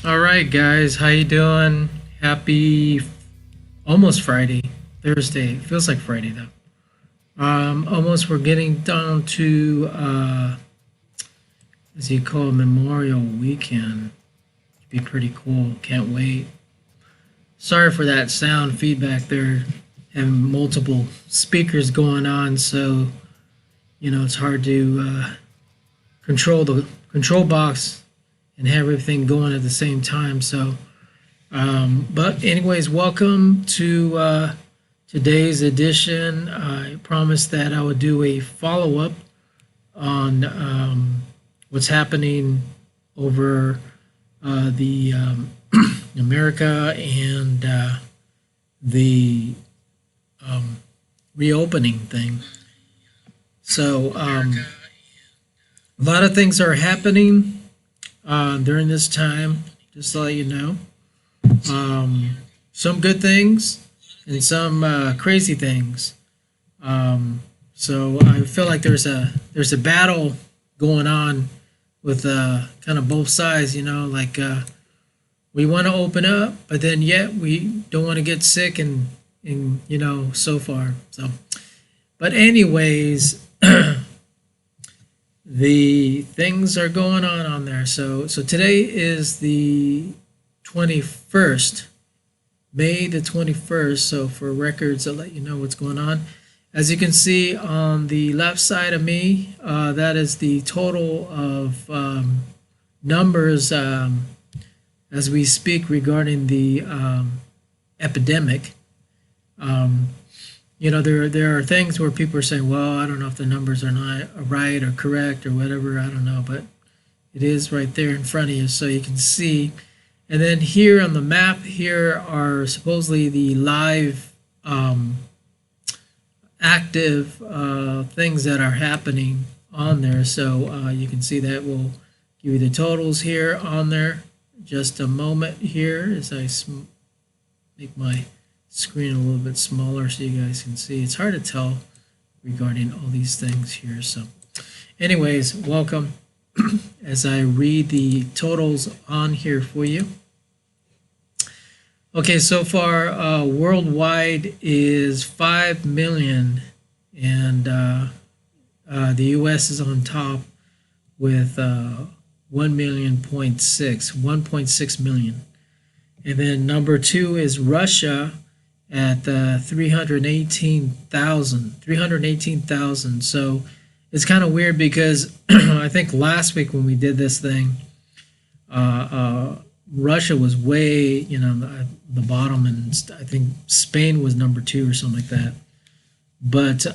All right, guys, how you doing? Happy almost Friday, Thursday. Feels like Friday though. Almost we're getting down to as you call it, Memorial Weekend. Be pretty cool. Can't wait. Sorry for that sound feedback there. Having multiple speakers going on, so it's hard to control the control box and have everything going at the same time. So, but anyways, welcome to today's edition. I promised that I would do a follow-up on what's happening over the America and the reopening thing. So, a lot of things are happening during this time, just to let you know. Some good things and some crazy things. So I feel like there's a battle going on with kind of both sides. Like we want to open up, but then yet we don't want to get sick and so far. So, but anyways. The things are going on there. So today is the 21st, May the 21st. So for records, I'll let you know what's going on. As you can see on the left side of me, that is the total of numbers as we speak regarding the epidemic. There are things where people are saying, well, I don't know if the numbers are not right or correct or whatever, I don't know, but it is right there in front of you so you can see. And then here on the map, here are supposedly the live active things that are happening on there. So you can see that will give you the totals here on there. Just a moment here as I make my screen a little bit smaller so you guys can see. It's hard to tell regarding all these things here. So anyways, welcome as I read the totals on here for you. Okay, so far worldwide is 5 million, and the US is on top with 1.6 million. And then number 2 is Russia at 318,000. So it's kind of weird because I think last week when we did this thing, Russia was way, the bottom, and I think Spain was number 2 or something like that. But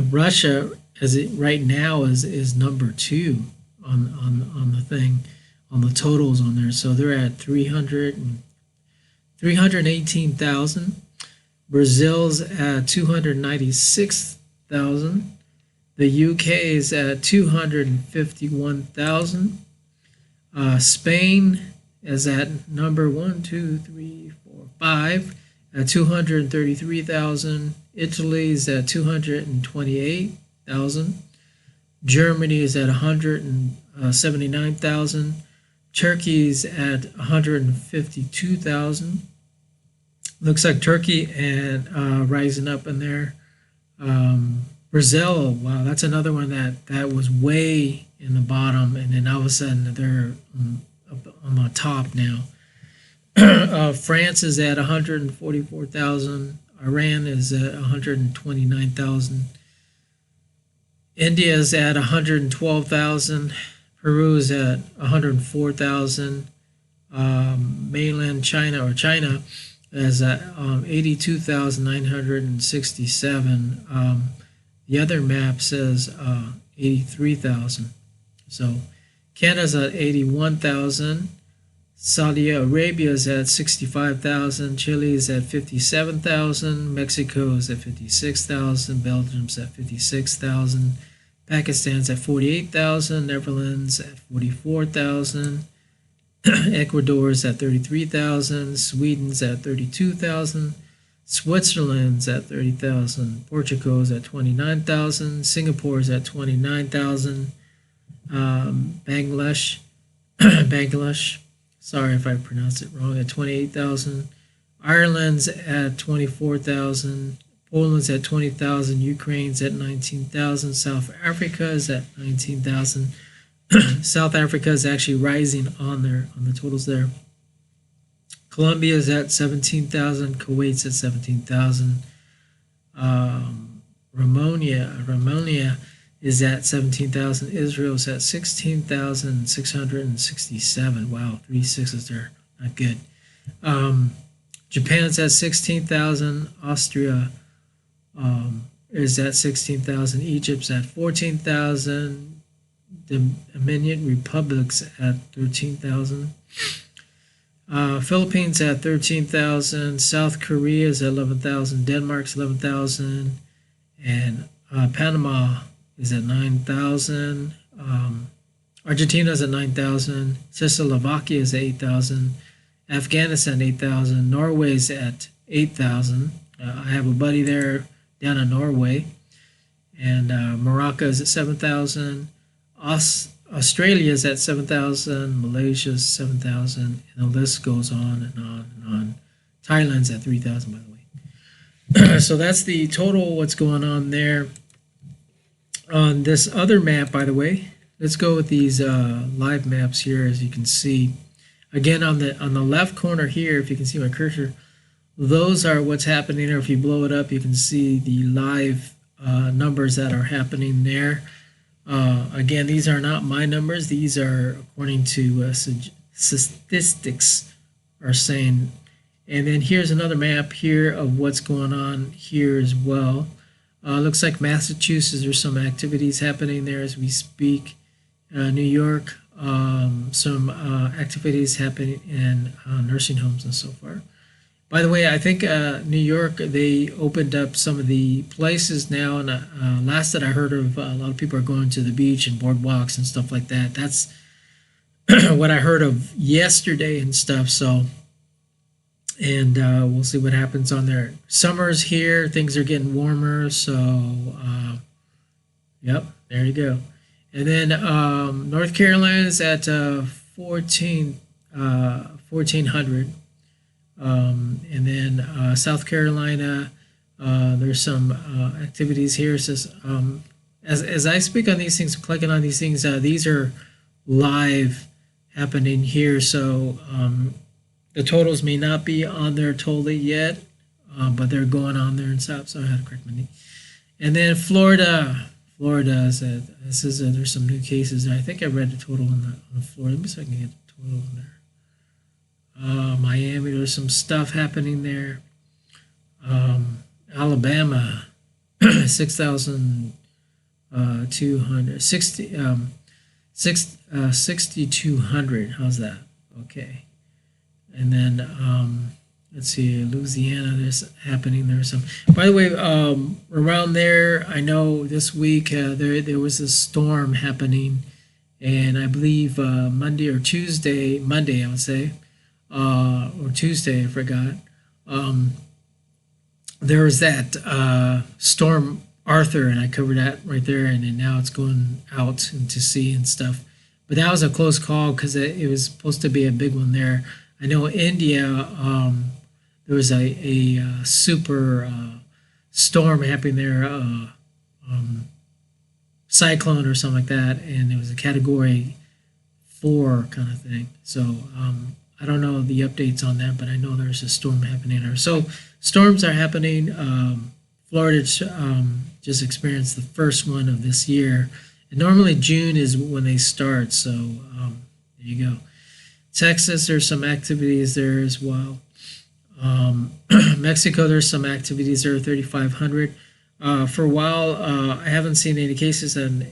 Russia, as it right now, is number 2 on the thing, on the totals on there. So they're at 318,000. Brazil's at 296,000. The UK is at 251,000. Spain is at number 5 at 233,000. Italy is at 228,000. Germany is at 179,000. Turkey's at 152,000. Looks like Turkey and rising up in there. Brazil, wow, that's another one that was way in the bottom, and then all of a sudden they're up on the top now. France is at 144,000. Iran is at 129,000. India is at 112,000. Peru is at 104,000. Mainland China is at 82,967. The other map says 83,000. So Canada's at 81,000. Saudi Arabia is at 65,000. Chile is at 57,000. Mexico is at 56,000. Belgium's at 56,000. Pakistan's at 48,000. Netherlands at 44,000. Ecuador is at 33,000. Sweden's at 32,000. Switzerland's at 30,000. Portugal is at 29,000. Singapore is at 29,000. Bangladesh Sorry if I pronounced it wrong. At 28,000. Ireland's at 24,000. Poland's at 20,000. Ukraine's at 19,000. South Africa is at 19,000. South Africa is actually rising on the totals there. Colombia is at 17,000. Kuwait's at 17,000. Romania is at 17,000. Israel's at 16,667. Wow, 3 sixes there. Not good. Japan's at 16,000. Austria is at 16,000. Egypt's at 14,000. The Dominican Republic's at 13,000. Philippines at 13,000. South Korea is at 11,000. Denmark's 11,000. And Panama is at 9,000. Argentina's at 9,000. Czechoslovakia is at 8,000. Afghanistan 8,000. Norway's at 8,000. I have a buddy there down in Norway. And Morocco is at 7,000. Australia is at 7,000. Malaysia is 7,000. And the list goes on and on and on. Thailand's at 3,000, by the way. So that's the total what's going on there. On this other map, by the way, let's go with these live maps here. As you can see, again on the left corner here, if you can see my cursor, those are what's happening there. If you blow it up, you can see the live numbers that are happening there. Again, these are not my numbers. These are according to statistics are saying. And then here's another map here of what's going on here as well. Looks like Massachusetts, there's some activities happening there as we speak. New York, some activities happening in nursing homes and so far. By the way, I think New York, they opened up some of the places now. And last that I heard of, a lot of people are going to the beach and boardwalks and stuff like that. That's what I heard of yesterday and stuff. So. And we'll see what happens on there. Summer's here. Things are getting warmer. So, yep, there you go. And then North Carolina's at 1,400. And then South Carolina, there's some activities here. It says, as I speak on these things, clicking on these things, these are live happening here. So, the totals may not be on there totally yet, but they're going on there and stuff. So I had to correct my name. And then Florida is there's some new cases there. I think I read the total on Florida. Let me see if I can get the total on there. Miami, there's some stuff happening there. Alabama, 6,200. How's that? Okay. And then let's see, Louisiana, there's happening there some. By the way, around there, I know this week there was a storm happening, and I believe Monday, I would say, or Tuesday, I forgot. There was that storm Arthur, and I covered that right there, and then now it's going out into sea and stuff. But that was a close call because it was supposed to be a big one there. I know India, there was a super storm happening there, cyclone or something like that, and it was a Category 4 kind of thing. So I don't know the updates on that, but I know there's a storm happening there. So storms are happening. Florida just experienced the first one of this year. And normally June is when they start, so there you go. Texas, there's some activities there as well. Mexico, there's some activities there, 3,500. For a while, I haven't seen any cases and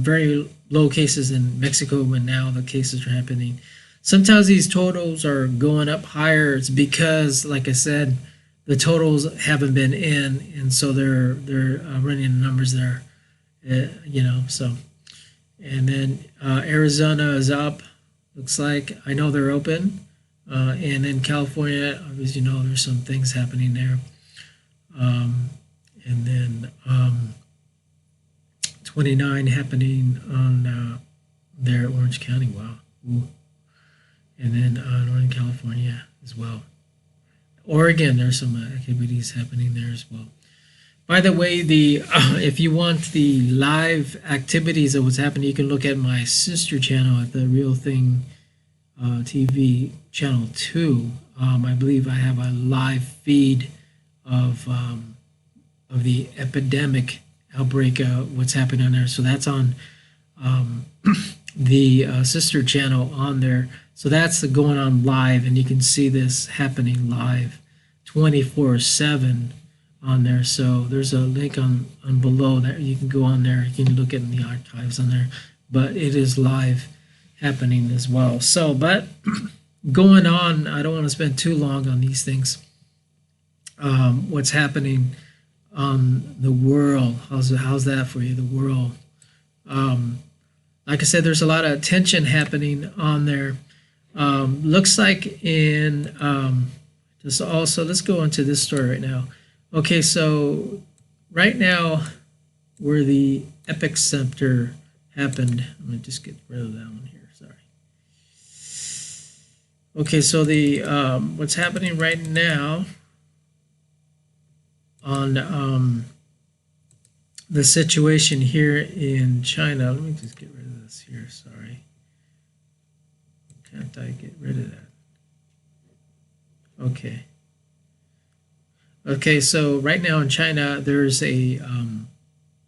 very low cases in Mexico when now the cases are happening. Sometimes these totals are going up higher. It's because, like I said, the totals haven't been in, and so they're running the numbers there, so. And then Arizona is up. Looks like, I know they're open. And then California, obviously, there's some things happening there. And then 29 happening on there, Orange County. Wow. Ooh. and then Northern California as well. Oregon, there's some activities happening there as well. By the way, the if you want the live activities of what's happening, you can look at my sister channel at the Real Thing TV channel 2. I believe I have a live feed of the epidemic outbreak, what's happening on there. So that's on the sister channel on there. So that's going on live, and you can see this happening live 24/7 on there. So there's a link on below that you can go on there. You can look at the archives on there, but it is live happening as well. So, but going on, I don't want to spend too long on these things. What's happening on the world? How's that for you? The world. Like I said, there's a lot of tension happening on there. Looks like in just also, let's go into this story right now. Okay, so right now, where the epicenter happened, I'm gonna just get rid of that one here. Sorry. Okay, so the what's happening right now on the situation here in China. Let me just get rid of this here. Sorry. Can't I get rid of that? Okay. Okay, so right now in China, there's a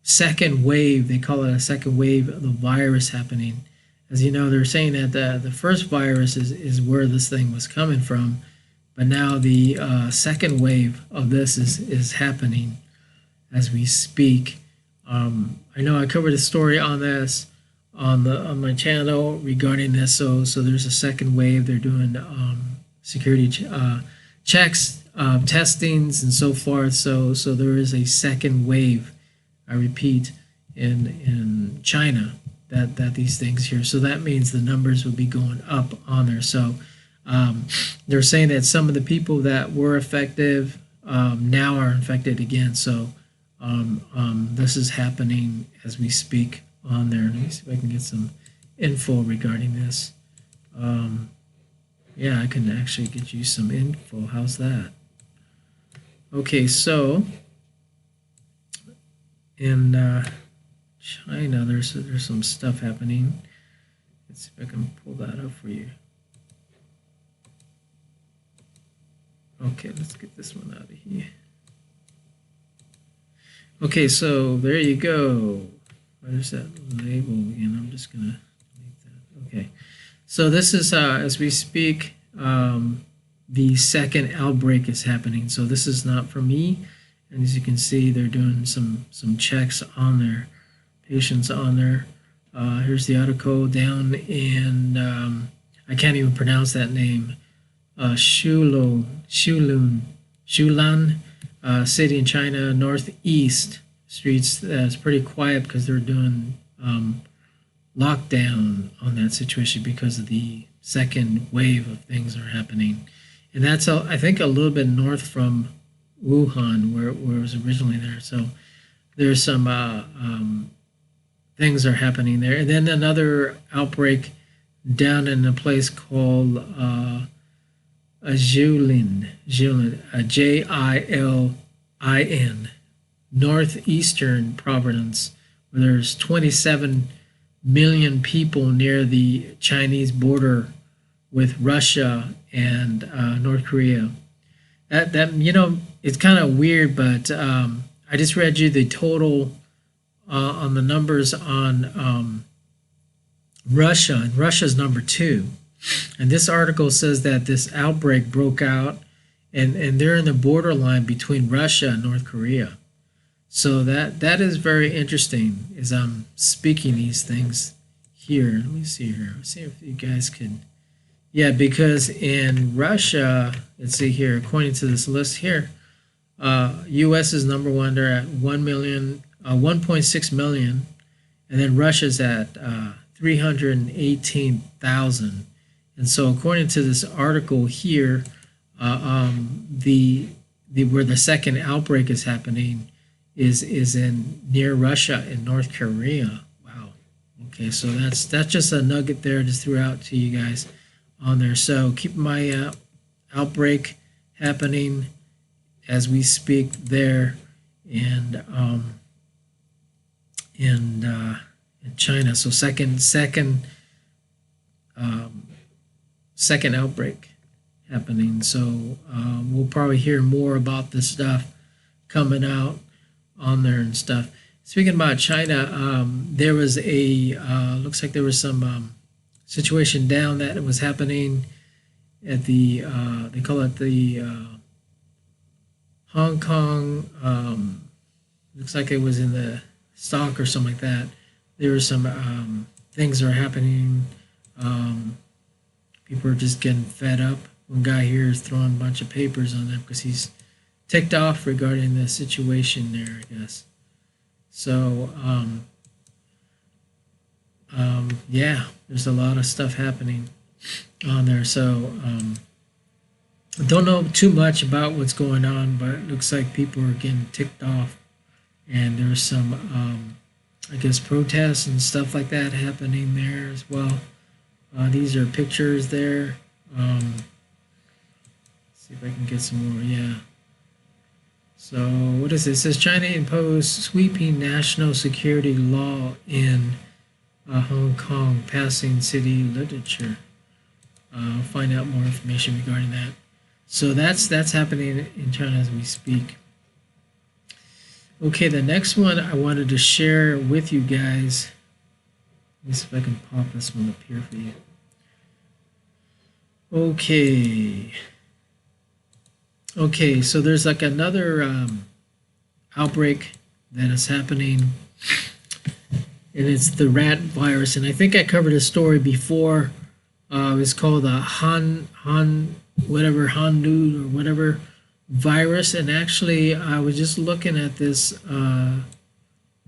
second wave. They call it a second wave of the virus happening. As you know, they're saying that the first virus is where this thing was coming from, but now the second wave of this is happening as we speak. I know I covered a story on this on my channel regarding this. So there's a second wave. They're doing security checks, testings, and so forth. So there is a second wave. I repeat, in China that these things here. So that means the numbers will be going up on there. So they're saying that some of the people that were effective now are infected again. So this is happening as we speak on there. Let me see if I can get some info regarding this. Yeah, I can actually get you some info. How's that? Okay, so in China, there's some stuff happening. Let's see if I can pull that up for you. Okay, let's get this one out of here. Okay, so there you go. Where's that label again? I'm just gonna delete that. Okay, so this is as we speak, the second outbreak is happening. So this is not from me, and as you can see, they're doing some checks on their patients on there. Here's the article down in I can't even pronounce that name. Shulan city in China, northeast streets. It's pretty quiet because they're doing lockdown on that situation because of the second wave of things are happening. And that's, I think, a little bit north from Wuhan, where it was originally there. So there's some things are happening there. And then another outbreak down in a place called Jilin, Jilin, northeastern province, where there's 27 million people near the Chinese border with Russia and North Korea. That you know, it's kind of weird, but I just read you the total on the numbers on Russia, and Russia's number 2. And this article says that this outbreak broke out, and they're in the borderline between Russia and North Korea. So that is very interesting as I'm speaking these things here. Let me see here. Let's see if you guys can. Yeah, because in Russia, let's see here, according to this list here, U.S. is number 1. They're at 1.6 million, and then Russia's at 318,000. And so, according to this article here, where the second outbreak is happening is in near Russia and North Korea. Wow. Okay, so that's just a nugget there, just threw out to you guys on there. So keep my outbreak happening as we speak there, and in China. So second outbreak happening. So we'll probably hear more about this stuff coming out on there and stuff. Speaking about China, there was a looks like there was some situation down that was happening at the they call it the Hong Kong. Looks like it was in the stock or something like that. There were some things that are happening. People are just getting fed up. One guy here is throwing a bunch of papers on them because he's ticked off regarding the situation there, I guess. So, yeah, there's a lot of stuff happening on there. So, I don't know too much about what's going on, but it looks like people are getting ticked off. And there's some, I guess, protests and stuff like that happening there as well. These are pictures there. See if I can get some more. Yeah. So what is this? It says China imposed sweeping national security law in Hong Kong, passing city literature. I'll find out more information regarding that. So that's happening in China as we speak. Okay, the next one I wanted to share with you guys. Let me see if I can pop this one up here for you. Okay, so there's like another outbreak that is happening, and it's the rat virus. And I think I covered a story before. It's called the Handu or whatever virus. And actually, I was just looking at this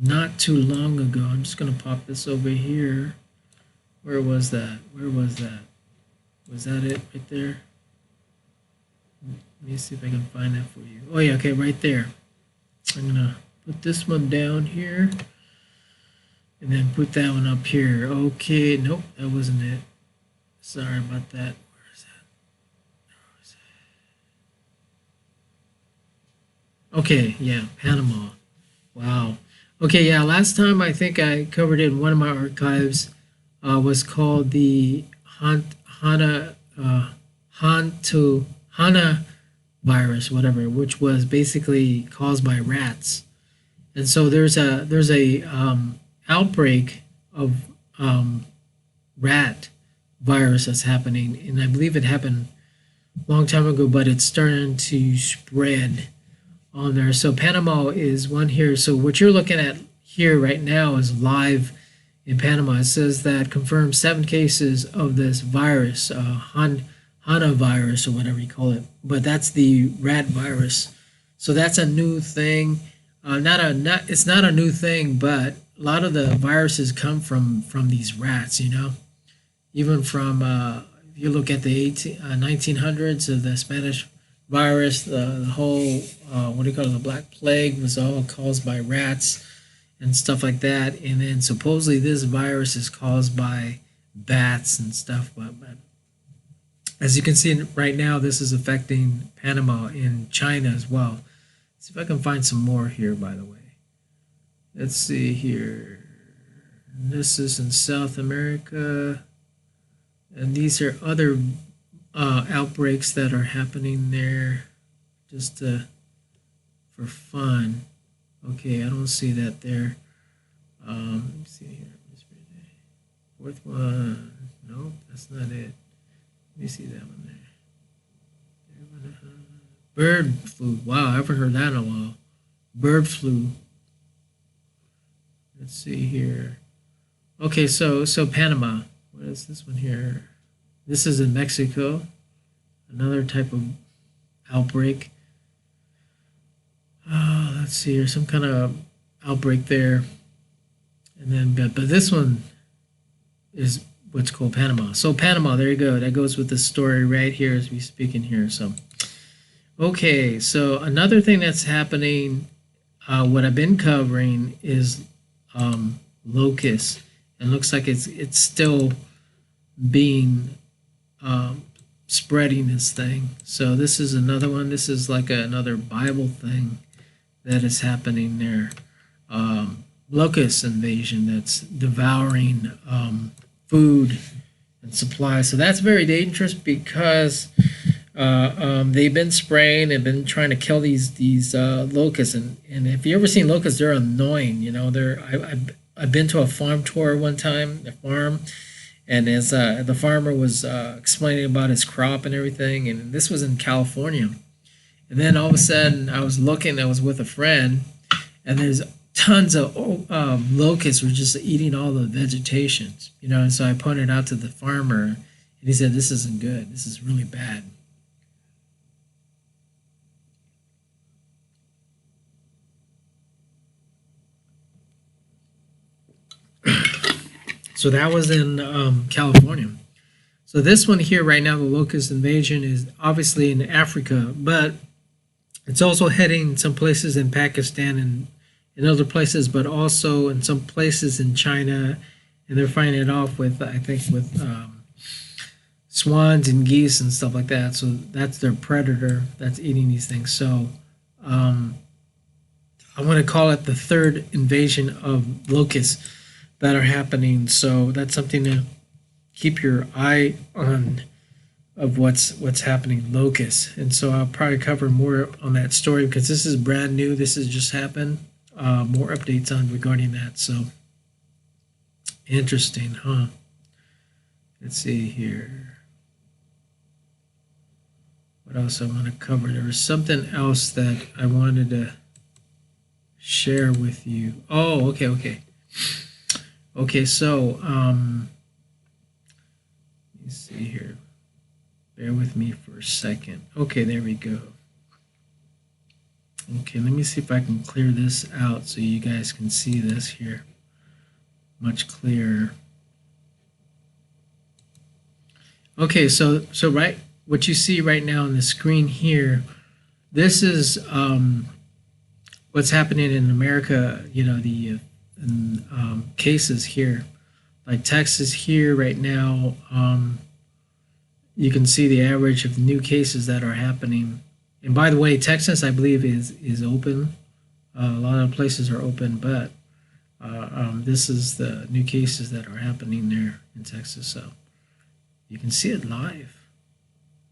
not too long ago. I'm just gonna pop this over here. Where was that? Was that it right there? Let me see if I can find that for you. Oh yeah, okay, right there. I'm gonna put this one down here and then put that one up here. Okay, nope, that wasn't it. Sorry about that. Where is that? Okay, yeah, Panama. Wow. Okay, yeah, last time I think I covered it in one of my archives. Was called the Hana virus, whatever, which was basically caused by rats. And so there's a outbreak of rat virus that's happening, and I believe it happened a long time ago, but it's starting to spread on there. So Panama is one here. So what you're looking at here right now is live in Panama. It says that confirmed 7 cases of this virus, Hana virus or whatever you call it, but that's the rat virus. So that's a new thing. It's not a new thing, but a lot of the viruses come from these rats. You know, even from if you look at the 1900s of the Spanish virus, the whole what do you call it, the Black Plague was all caused by rats and stuff like that. And then supposedly this virus is caused by bats and stuff. But as you can see right now, this is affecting Panama and China as well. Let's see if I can find some more here, by the way. Let's see here. This is in South America. And these are other outbreaks that are happening there just for fun. Okay, I don't see that there. Let me see here. Fourth one. Nope, that's not it. Let me see that one there. Bird flu. Wow, I haven't heard that in a while. Bird flu. Let's see here. Okay, so Panama. What is this one here? This is in Mexico. Another type of outbreak. Let's see here, some kind of outbreak there, and then but this one is what's called Panama. So Panama, there you go. That goes with the story right here as we speak in here. So okay, so another thing that's happening, what I've been covering is locusts, and looks like it's still being um, spreading this thing. So this is another one. This is like another Bible thing that is happening there. Locust invasion that's devouring food and supplies. So that's very dangerous because they've been spraying and been trying to kill these locusts. And if you ever seen locusts, they're annoying. You know, I've been to a farm tour one time, a farm, and as the farmer was explaining about his crop and everything, and this was in California. And then all of a sudden, I was looking. I was with a friend, and there's tons of locusts were just eating all the vegetation. You know, and so I pointed out to the farmer, and he said, "This isn't good. This is really bad." So that was in California. So this one here right now, the locust invasion, is obviously in Africa, but it's also heading some places in Pakistan and in other places, but also in some places in China, and they're fighting it off with, I think, with swans and geese and stuff like that. So that's their predator that's eating these things. So um, I want to call it the third invasion of locusts that are happening. So that's something to keep your eye on of what's happening, locusts. And so I'll probably cover more on that story because this is brand new. This has just happened. More updates on regarding that. So interesting, huh? Let's see here. What else I want to cover? There was something else that I wanted to share with you. Oh, okay. Okay, so let me see here. Bear with me for a second. Okay, there we go. Okay, let me see if I can clear this out so you guys can see this here much clearer. Okay, so right, what you see right now on the screen here, this is what's happening in America. You know, the cases here, like Texas here right now. You can see the average of new cases that are happening. And by the way, Texas, I believe, is open. A lot of places are open, but this is the new cases that are happening there in Texas. So you can see it live.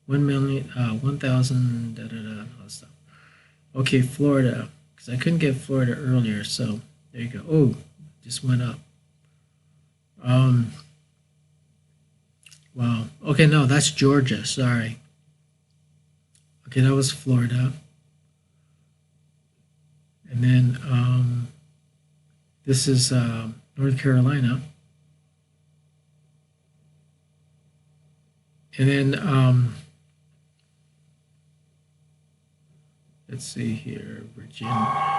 1,000, da da da, all that stuff. Okay, Florida, because I couldn't get Florida earlier, so there you go. Oh, just went up. Wow. Okay, no, that's Georgia. Sorry. Okay, that was Florida. And then this is North Carolina. And then let's see here, Virginia.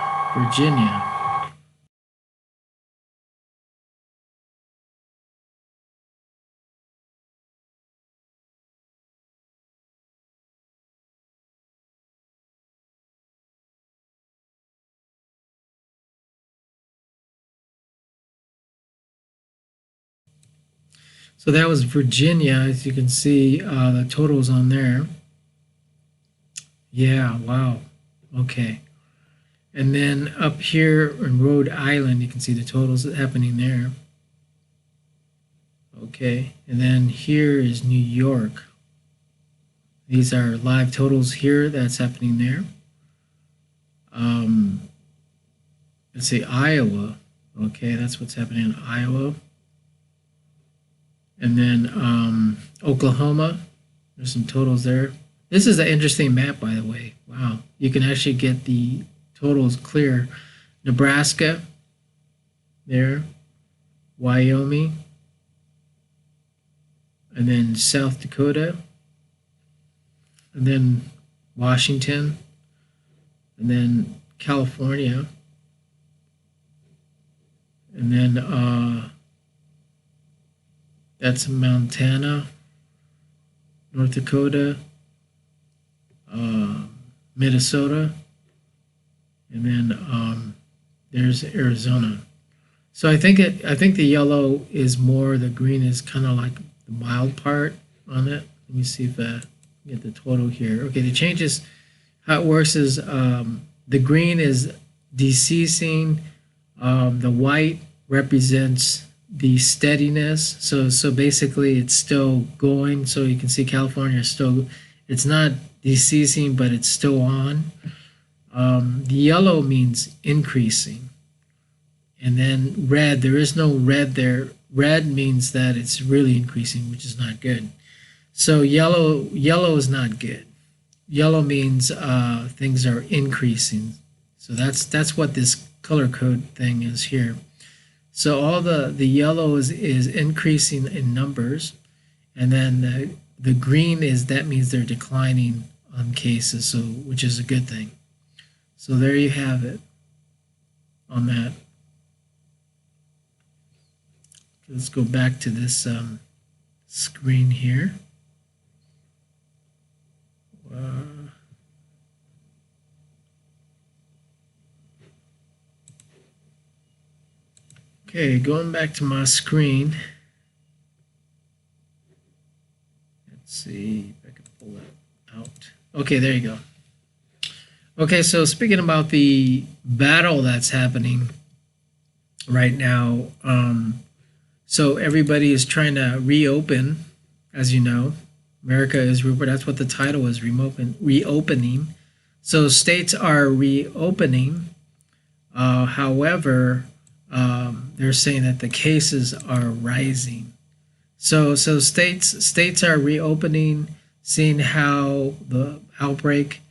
So that was Virginia, as you can see, the totals on there. Yeah, wow. Okay. And then up here in Rhode Island, you can see the totals happening there. Okay. And then here is New York. These are live totals here that's happening there. Let's see, Iowa. Okay, that's what's happening in Iowa. And then Oklahoma, there's some totals there. This is an interesting map, by the way. Wow, you can actually get the totals clear. Nebraska, there, Wyoming, and then South Dakota, and then Washington, and then California, and then that's Montana, North Dakota, Minnesota, and then there's Arizona. So I think the yellow is more, the green is kind of like the mild part on it. let me see if I get the total here. Okay, the changes, how it works is the green is deceasing, the white represents the steadiness. So basically it's still going. So you can see California is still, it's not deceasing, but it's still on. The yellow means increasing. And then red, there is no red there. Red means that it's really increasing, which is not good. So yellow is not good. Yellow means things are increasing. So that's what this color code thing is here. So all the yellow is increasing in numbers, and then the green is, that means they're declining on cases, so which is a good thing. So there you have it on that. Let's go back to this screen here. Okay, going back to my screen. Let's see if I can pull that out. Okay, there you go. Okay, so speaking about the battle that's happening right now, so everybody is trying to reopen, as you know. America is reopening. That's what the title is, reopening. So states are reopening. However, they're saying that the cases are rising. So states are reopening, seeing how the outbreak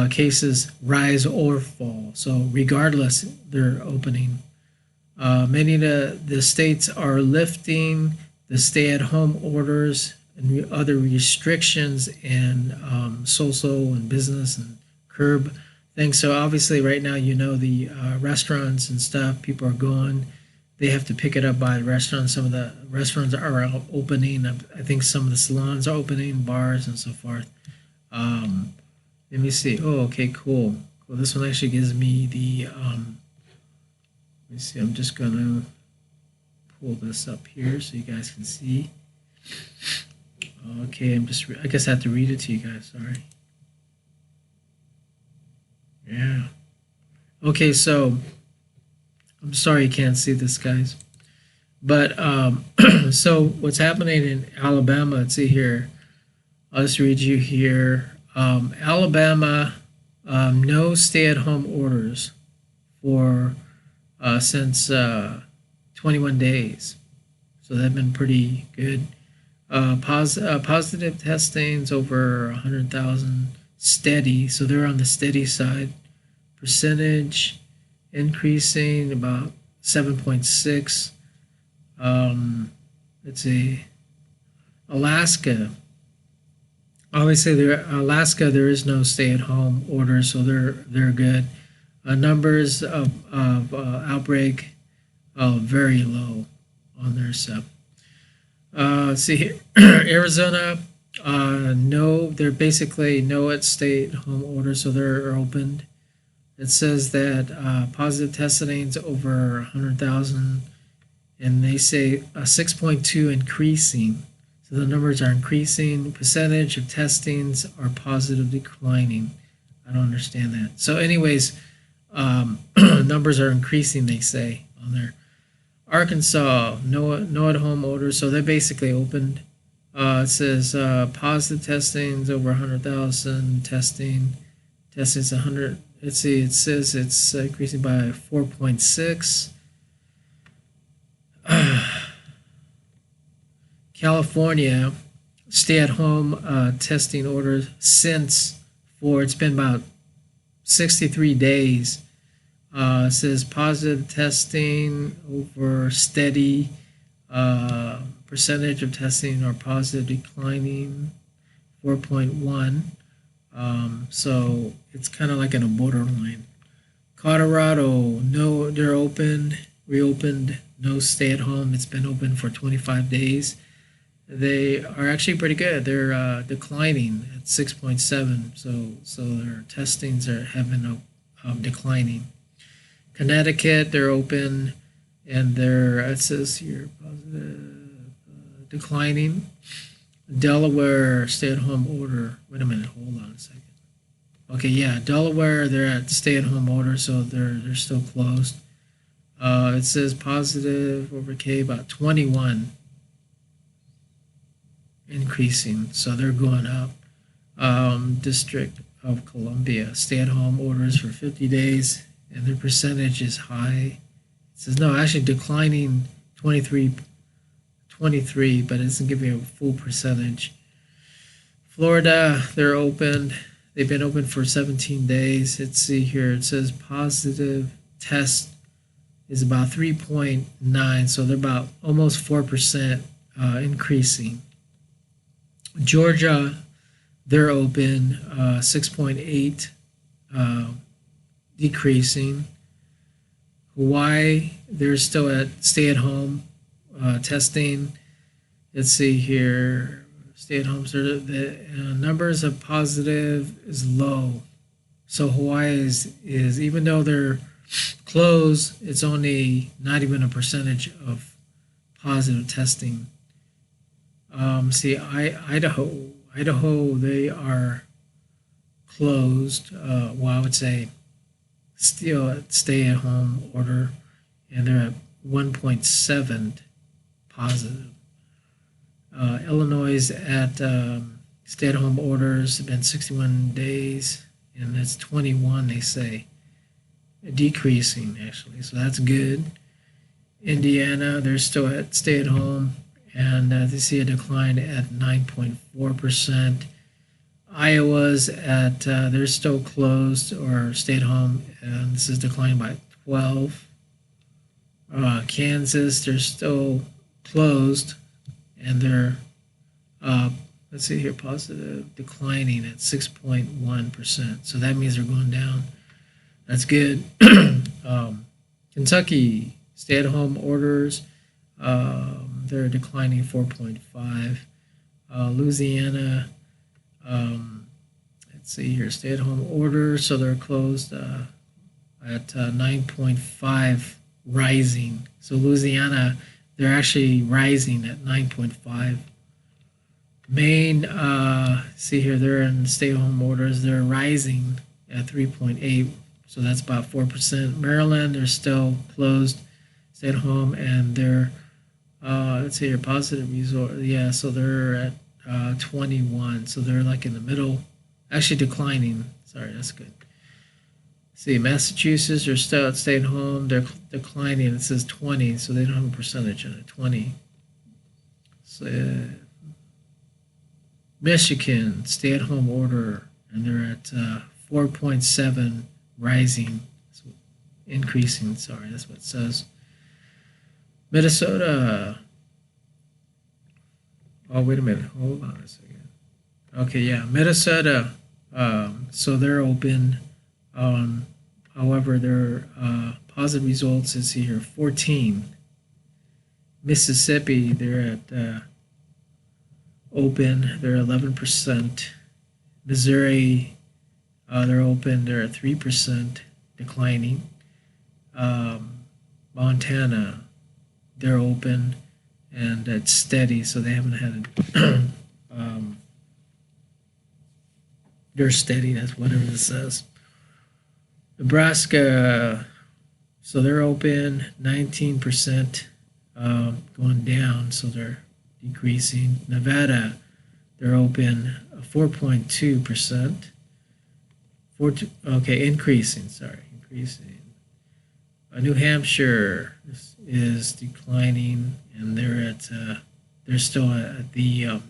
cases rise or fall. So regardless, they're opening. Many of the states are lifting the stay-at-home orders and other restrictions and social and business and curb things. So obviously right now, you know, the restaurants and stuff, people are going. They have to pick it up by the restaurants. Some of the restaurants are opening. I think some of the salons are opening, bars and so forth. Let me see. Oh, okay, cool. Well, this one actually gives me the let me see, I'm just gonna pull this up here so you guys can see. Okay, I guess I have to read it to you guys, sorry. Yeah. Okay, so I'm sorry you can't see this, guys. But so what's happening in Alabama, let's see here. I'll just read you here. Alabama, no stay-at-home orders for since 21 days. So they've been pretty good. Positive testings over 100,000, steady. So they're on the steady side. Percentage increasing about 7.6. Let's see. Alaska. Obviously, Alaska, there is no stay-at-home order, so they're good. Numbers of outbreak very low on their stuff. See here, Arizona, no, they're basically no at stay-at-home order, so they're opened. It says that positive testings over 100,000, and they say 6.2 increasing. So the numbers are increasing. Percentage of testings are positive declining. I don't understand that. So anyways, numbers are increasing, they say on there. Arkansas, no at-home orders, so they're basically opened. It says positive testings over 100,000, testings 100. Let's see, it says it's increasing by 4.6. California, stay-at-home testing orders it's been about 63 days. It says positive testing over steady, percentage of testing or positive declining 4.1. So it's kind of like in a borderline. Colorado, no, they're reopened, no stay at home. It's been open for 25 days. They are actually pretty good. They're declining at 6.7. So their testings have been declining. Connecticut, they're open, and it says here positive, declining. Delaware stay-at-home order. Wait a minute, hold on a second. Okay, yeah, Delaware, they're at stay-at-home order, so they're still closed. It says positive over K about 21, increasing, so they're going up. District of Columbia, stay-at-home orders for 50 days, and their percentage is high. It says no, actually declining 23, but it doesn't give you a full percentage. Florida, they're open. They've been open for 17 days. Let's see here. It says positive test is about 3.9, so they're about almost 4% increasing. Georgia, they're open 6.8, decreasing. Hawaii, they're still at stay-at-home testing. Let's see here. Stay-at-home, the numbers of positive is low. So Hawaii is even though they're closed, it's only not even a percentage of positive testing. See, Idaho, they are closed. Well, I would say still at stay-at-home order, and they're at 1.7 positive. Illinois is at stay-at-home orders. It's been 61 days, and that's 21. They say decreasing actually, so that's good. Indiana, they're still at stay-at-home, and they see a decline at 9.4%. Iowa's at they're still closed or stay-at-home, and this is declining by 12. Kansas, they're still closed, and they're let's see here, positive, declining at 6.1%. So that means they're going down. That's good. Kentucky, stay-at-home orders, they're declining 4.5. Louisiana, let's see here, stay-at-home orders, so they're closed at 9.5, rising. So Louisiana, they're actually rising at 9.5. Maine, see here, they're in stay-at-home orders, they're rising at 3.8, so that's about 4%. Maryland, they're still closed, stay at home, and they're let's see your positive result. Yeah, so they're at 21, so they're like in the middle, actually declining. Sorry, that's good. See, Massachusetts, they're still at stay at home, they're declining. It says 20, so they don't have a percentage on it. 20. So Michigan, stay at home order, and they're at 4.7, rising, so increasing. Sorry, that's what it says. Minnesota. Oh, wait a minute. Hold on a second. Okay, yeah, Minnesota. So they're open. However, their positive results is here 14. Mississippi, they're at open. They're 11%. Missouri, they're open. They're at 3%, declining. Montana, they're open, and it's steady, so they haven't had it. They're steady. That's whatever it says. Nebraska, so they're open, 19%, going down, so they're decreasing. Nevada, they're open, 4.2%. Okay, increasing. Sorry, increasing. New Hampshire is declining, and they're still at the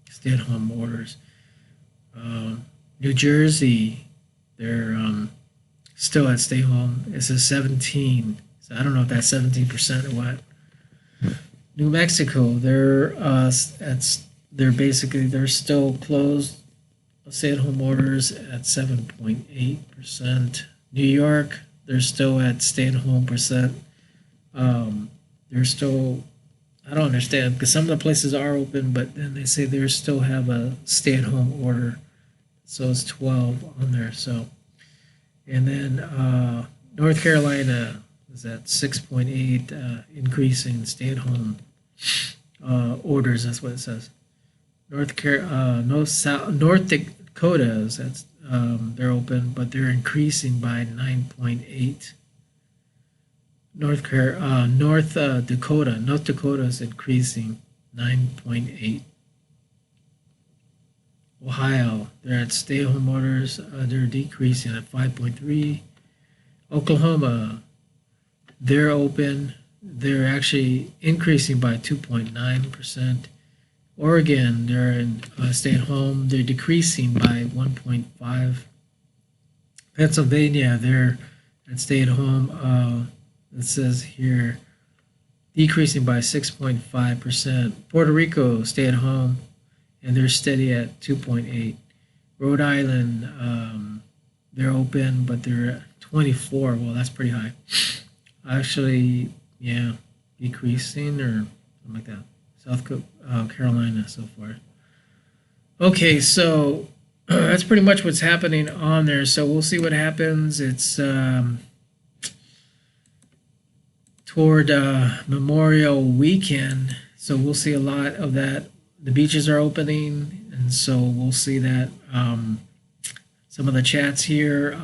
stay-at-home orders. New Jersey, they're still at stay home. It says 17. So I don't know if that's 17% or what. New Mexico, they're still closed. Stay-at-home orders at 7.8%. New York, they're still at stay-at-home percent. They're still, I don't understand, because some of the places are open, but then they say they still have a stay-at-home order. So it's 12 on there. So, and then North Carolina is at 6.8, increasing stay-at-home orders. That's what it says. North Dakotas. That's they're open, but they're increasing by 9.8. North Dakota is increasing 9.8. Ohio, they're at stay-at-home orders. They're decreasing at 5.3. Oklahoma, they're open. They're actually increasing by 2.9%. Oregon, they're in stay-at-home. They're decreasing by 1.5. Pennsylvania, they're at stay-at-home. It says here decreasing by 6.5%. Puerto Rico, stay-at-home, and they're steady at 2.8. Rhode Island, they're open, but they're at 24. Well, that's pretty high. Actually, yeah, decreasing or something like that. South Carolina, so far. Okay, so that's pretty much what's happening on there. So we'll see what happens. It's toward Memorial Weekend, so we'll see a lot of that. The beaches are opening, and so we'll see that. Some of the chats here.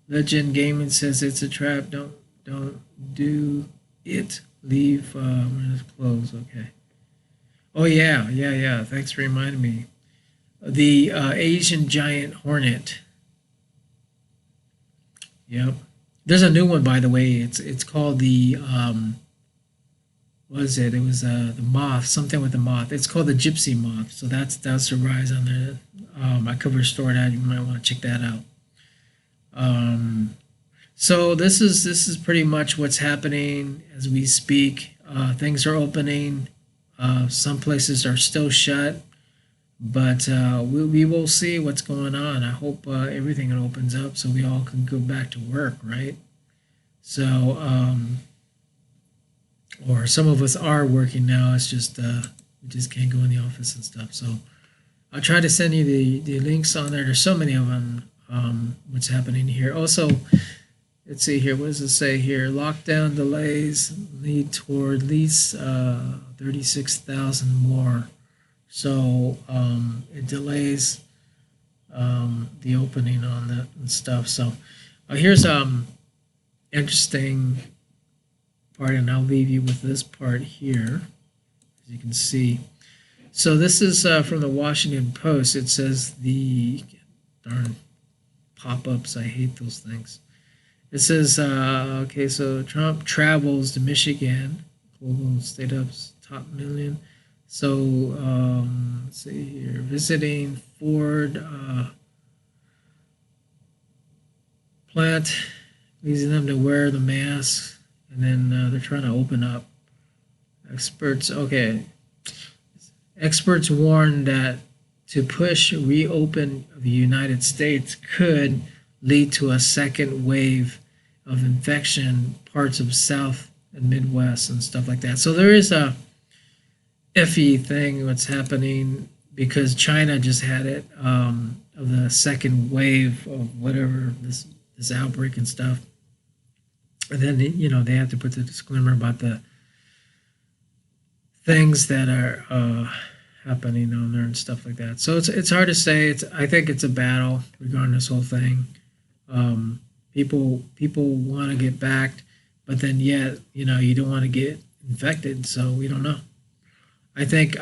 Legend Gaming says it's a trap. Don't do it. Leave. When it's closed. Okay. Oh yeah. Thanks for reminding me. The Asian giant hornet. Yep. There's a new one, by the way. It's called the what is it? It was the moth, something with the moth. It's called the gypsy moth. So that's the rise on there. I cover store that. You might want to check that out. So this is pretty much what's happening as we speak. Things are opening. Some places are still shut, but we will see what's going on. I hope everything opens up so we all can go back to work, right? So, or some of us are working now. It's just we just can't go in the office and stuff. So I'll try to send you the links on there. There's so many of them. What's happening here? Also, let's see here. What does it say here? Lockdown delays lead toward at least 36,000 more. So it delays the opening on that and stuff. So here's interesting part, and I'll leave you with this part here, as you can see. So this is from the Washington Post. It says the darn pop-ups. I hate those things. It says, okay, so Trump travels to Michigan, global state ups top million. So let's see here, visiting Ford plant, leading them to wear the mask, and then they're trying to open up. Experts warn that to push reopen of the United States could lead to a second wave of infection parts of South and Midwest and stuff like that. So there is a iffy thing what's happening because China just had it of the second wave of whatever this outbreak and stuff. And then they have to put the disclaimer about the things that are happening on there and stuff like that. So it's hard to say. I think it's a battle regarding this whole thing. People want to get backed, but then yet you don't want to get infected. So we don't know. I think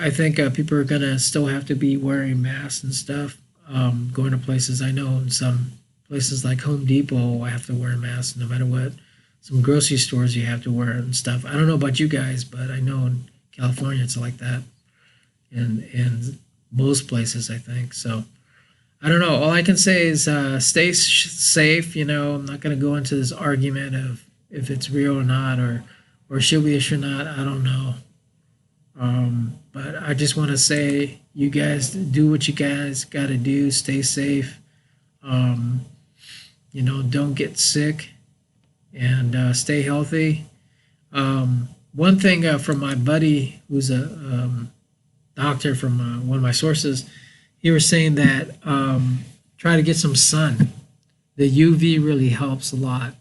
people are gonna still have to be wearing masks and stuff. Going to places. I know in some places like Home Depot, I have to wear a mask no matter what. Some grocery stores you have to wear and stuff. I don't know about you guys, but I know in California it's like that. In most places, I think. So I don't know. All I can say is stay safe. I'm not going to go into this argument of if it's real or not, or should we or should not. I don't know. But I just want to say you guys do what you guys got to do. Stay safe. Don't get sick, and stay healthy. One thing from my buddy who's a doctor from one of my sources, he was saying that try to get some sun. The UV really helps a lot.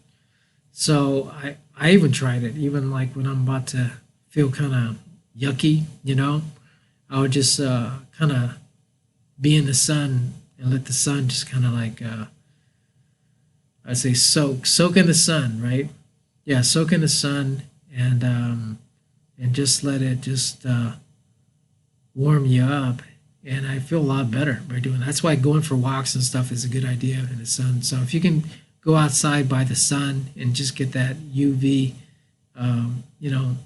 So I even tried it, even like when I'm about to feel kind of yucky, I would just kind of be in the sun and let the sun just kind of like I'd say soak in the sun, right? Yeah, soak in the sun and just let it just warm you up. And I feel a lot better by doing that. That's why going for walks and stuff is a good idea in the sun. So if you can go outside by the sun and just get that UV, you know,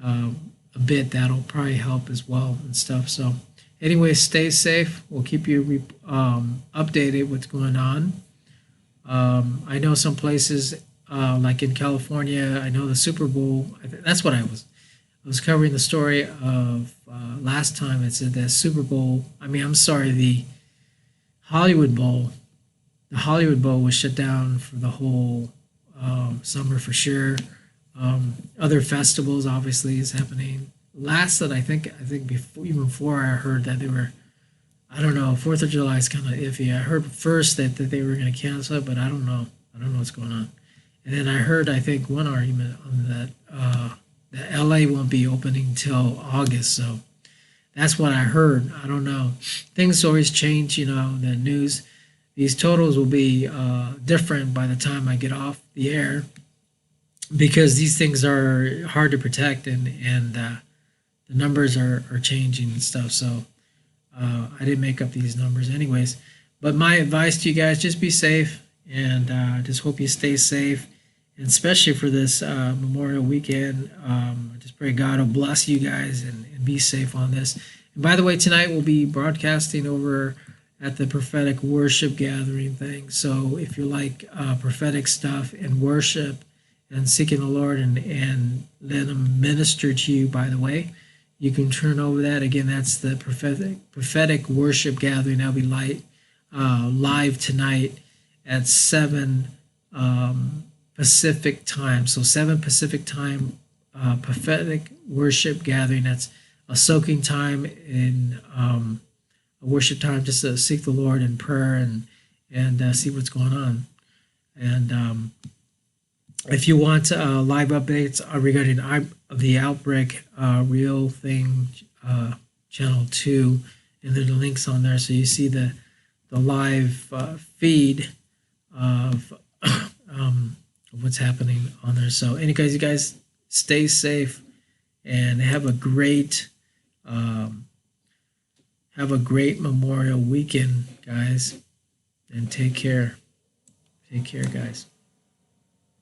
uh, a bit, that'll probably help as well and stuff. So anyway, stay safe. We'll keep you updated what's going on. I know some places, like in California, I know the Super Bowl. That's what I was covering the story of last time. It said that Super Bowl. I mean, I'm sorry, the Hollywood Bowl. The Hollywood Bowl was shut down for the whole summer for sure. Other festivals obviously is happening. Last that I think before even before I heard that they were, I don't know, Fourth of July is kind of iffy. I heard first that they were going to cancel it, but I don't know. I don't know what's going on. And then I heard, I think, one argument on that LA won't be opening till August. So that's what I heard. I don't know. Things always change, the news. These totals will be different by the time I get off the air because these things are hard to protect and the numbers are changing and stuff. So I didn't make up these numbers anyways. But my advice to you guys, just be safe and just hope you stay safe. And especially for this Memorial weekend, I just pray God will bless you guys and be safe on this. And by the way, tonight we'll be broadcasting over at the prophetic worship gathering thing. So if you like prophetic stuff and worship and seeking the Lord and let Him minister to you, by the way, you can turn over that. Again, that's the prophetic worship gathering. That'll be live tonight at 7 Pacific time. So 7 Pacific time, prophetic worship gathering. That's a soaking time in a worship time, just to seek the Lord in prayer and see what's going on. And if you want live updates regarding the Outbreak Real Thing Channel 2, and there are links on there, so you see the live feed of what's happening on there. So, anyways, you guys stay safe and have a great Memorial weekend, guys, and take care. Take care, guys.